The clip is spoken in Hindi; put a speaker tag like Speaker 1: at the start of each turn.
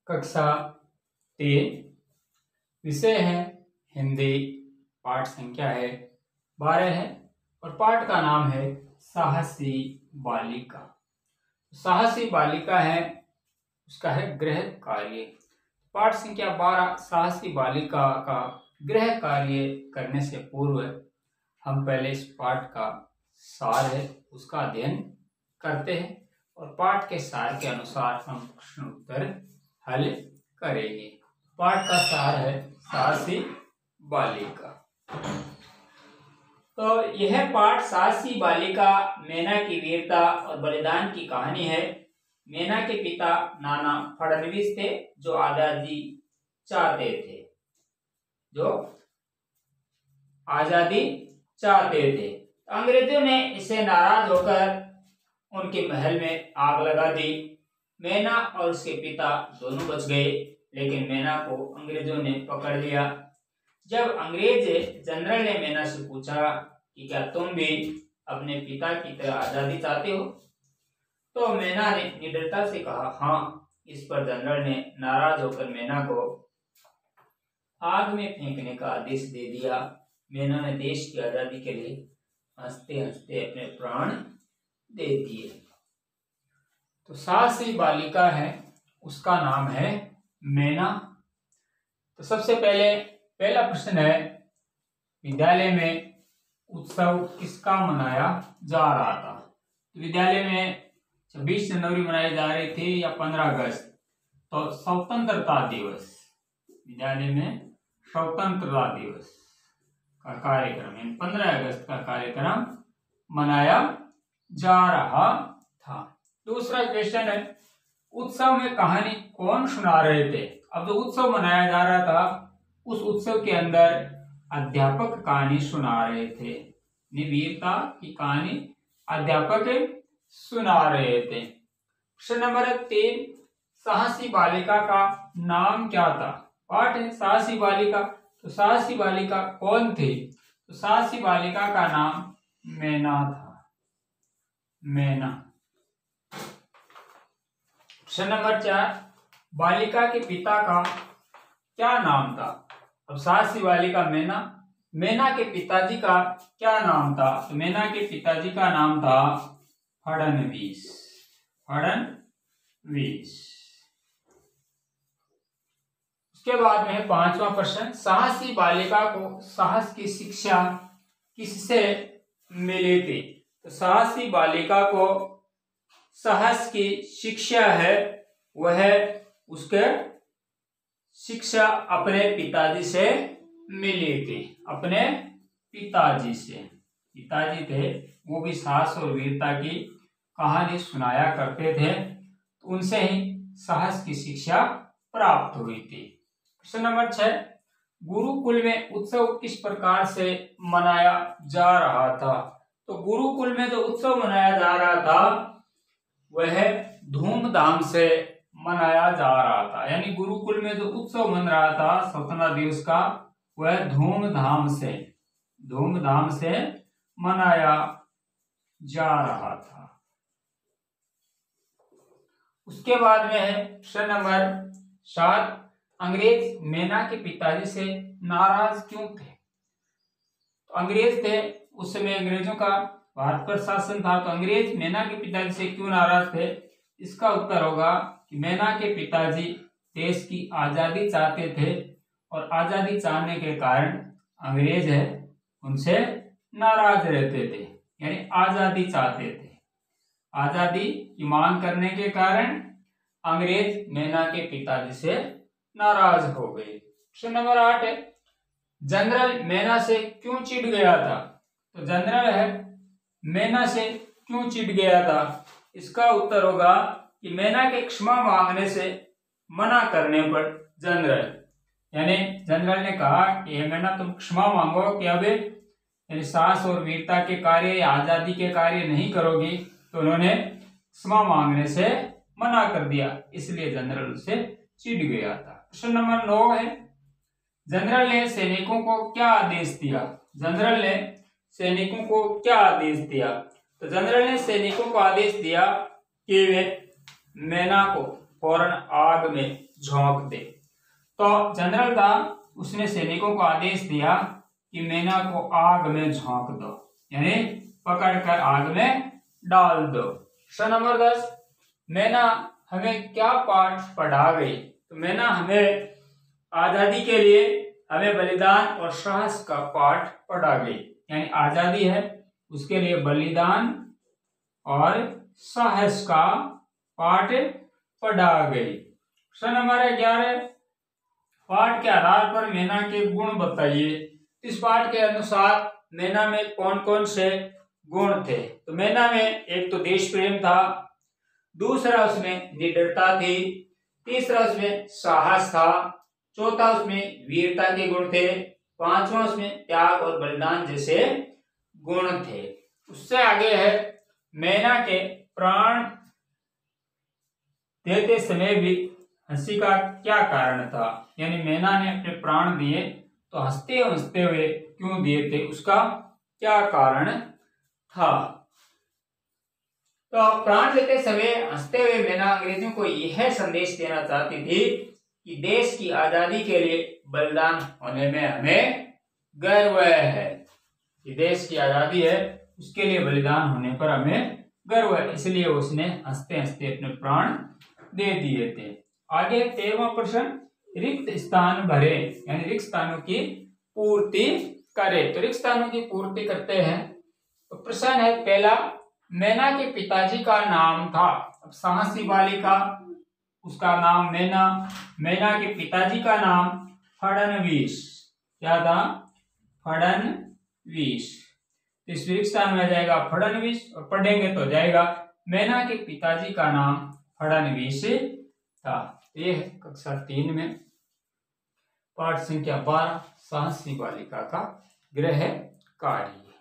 Speaker 1: कक्षा 3 विषय है हिंदी। पाठ संख्या है 12 है और पाठ का नाम है साहसी बालिका। साहसी बालिका है उसका है गृह कार्य। पाठ संख्या 12 साहसी बालिका का गृह कार्य करने से पूर्व हम पहले इस पाठ का सार है उसका अध्ययन करते हैं और पाठ के सार के अनुसार हम प्रश्न उत्तर हल करेंगे। पाठ का सार है साहसी बालिका। तो यह पाठ साहसी बालिका मैना की वीरता और बलिदान की कहानी है। मैना के पिता नाना फडणवीस थे जो आजादी चाहते थे। अंग्रेजों ने इसे नाराज होकर उनके महल में आग लगा दी। मैना और उसके पिता दोनों बच गए, लेकिन मैना को अंग्रेजों ने पकड़ लिया। जब अंग्रेज जनरल ने मैना से पूछा कि क्या तुम भी अपने पिता की तरह आजादी चाहते हो, तो मैना ने निडरता से कहा हाँ। इस पर जनरल ने नाराज होकर मैना को आग में फेंकने का आदेश दे दिया। मैना ने देश की आजादी के लिए हंसते हंसते अपने प्राण दे दिए। तो साहसी बालिका है उसका नाम है मैना। तो सबसे पहला प्रश्न है, विद्यालय में उत्सव किसका मनाया जा रहा था? तो विद्यालय में 26 जनवरी मनाई जा रही थी या 15 अगस्त? तो स्वतंत्रता दिवस, विद्यालय में स्वतंत्रता दिवस का कार्यक्रम यानी 15 अगस्त का कार्यक्रम मनाया जा रहा था। दूसरा क्वेश्चन है, उत्सव में कहानी कौन सुना रहे थे? अब जो उत्सव मनाया जा रहा था उस उत्सव के अंदर अध्यापक कहानी सुना रहे थे। वीरता की कहानी अध्यापक सुना रहे थे। प्रश्न नंबर 3, साहसी बालिका का नाम क्या था? पाठ है साहसी बालिका। तो साहसी बालिका कौन थी? तो साहसी बालिका का नाम मैना था, मैना। प्रश्न नंबर 4, बालिका के पिता का क्या नाम था? अब साहसी बालिका मैना के पिताजी का क्या नाम था? तो मैना के पिताजी का नाम था फडणवीस। उसके बाद में 5वां प्रश्न, साहसी बालिका को साहस की शिक्षा किससे मिली थी? तो साहसी बालिका को साहस की शिक्षा है वह उसके शिक्षा अपने पिताजी से मिली थी। अपने पिताजी थे वो भी साहस और वीरता की कहानी सुनाया करते थे, तो उनसे ही साहस की शिक्षा प्राप्त हुई थी। प्रश्न नंबर 6, गुरुकुल में उत्सव किस प्रकार से मनाया जा रहा था? तो गुरुकुल में जो उत्सव मनाया जा रहा था वह धूमधाम से मनाया जा रहा था। यानी गुरुकुल में जो उत्सव मन रहा था स्वतंत्रता दिवस का वह धूमधाम से मनाया जा रहा था। उसके बाद में है प्रश्न नंबर 7, अंग्रेज मैना के पिताजी से नाराज क्यों थे? तो अंग्रेज थे उस समय, अंग्रेजों का भारत पर शासन था, तो अंग्रेज मैना के पिताजी से क्यों नाराज थे? इसका उत्तर होगा कि मैना के पिताजी देश की आजादी चाहते थे और आजादी चाहने के कारण अंग्रेज है उनसे नाराज रहते थे, यानी आजादी चाहते थे। आजादी की मांग करने के कारण अंग्रेज मैना के पिताजी से नाराज हो गए। प्रश्न नंबर 8 है, जनरल मैना से क्यों चिढ़ गया था? तो जनरल है मैना से क्यों चिढ़ गया था? इसका उत्तर होगा कि मैना के क्षमा मांगने से मना करने पर जनरल ने कहा कि मैना तुम क्षमा मांगो कि अब यानी साहस और वीरता के कार्य या आजादी के कार्य नहीं करोगी, तो उन्होंने क्षमा मांगने से मना कर दिया, इसलिए जनरल उससे चिढ़ गया था। प्रश्न नंबर 9 है, जनरल ने सैनिकों को क्या आदेश दिया? तो जनरल ने सैनिकों को आदेश दिया कि वे मैना को फौरन आग में झोंक दे। तो जनरल था, उसने सैनिकों को आदेश दिया कि मैना को आग में झोंक दो, यानी पकड़कर आग में डाल दो। प्रश्न नंबर 10, मैना हमें क्या पाठ पढ़ा गई? तो मैना हमें आजादी के लिए हमें बलिदान और साहस का पाठ पढ़ा गई, यानी आजादी है उसके लिए बलिदान और साहस का पाठ पढ़ा गई। प्रश्न नंबर 11, पाठ के आधार पर मैना के गुण बताइए। इस पाठ के अनुसार मैना में कौन कौन से गुण थे? तो मैना में एक तो देश प्रेम था, दूसरा उसमें निडरता थी, तीसरा उसमें साहस था, चौथा उसमें वीरता के गुण थे, पांचवा उसमें त्याग और बलिदान जैसे गुण थे। उससे आगे है, मैना के प्राण देते समय भी हंसी का क्या कारण था? यानी मैना ने अपने प्राण दिए तो हंसते हंसते हुए क्यों दिए थे, उसका क्या कारण था? तो प्राण देते समय हंसते हुए मैना अंग्रेजों को यह संदेश देना चाहती थी कि देश की आजादी के लिए बलिदान होने में हमें गर्व है, कि देश की आजादी है उसके लिए बलिदान होने पर हमें गर्व है, इसलिए उसने हंसते हंसते अपने प्राण दे दिए थे। आगे 13वां प्रश्न, रिक्त स्थान भरे, यानी रिक्त स्थानों की पूर्ति करे। तो रिक्त स्थानों की पूर्ति करते हैं। तो प्रश्न है पहला, मैना के पिताजी का नाम था। अब साहसी बालिका, उसका नाम मैना, मैना के पिताजी का नाम फडणवीस, क्या था? फडणवीस। इस रिक्त स्थान में आ जाएगा फडणवीस, और पढ़ेंगे तो जाएगा मैना के पिताजी का नाम फडणवीस था। ये कक्षा 3 में पाठ संख्या 12 साहसी बालिका का गृह कार्य।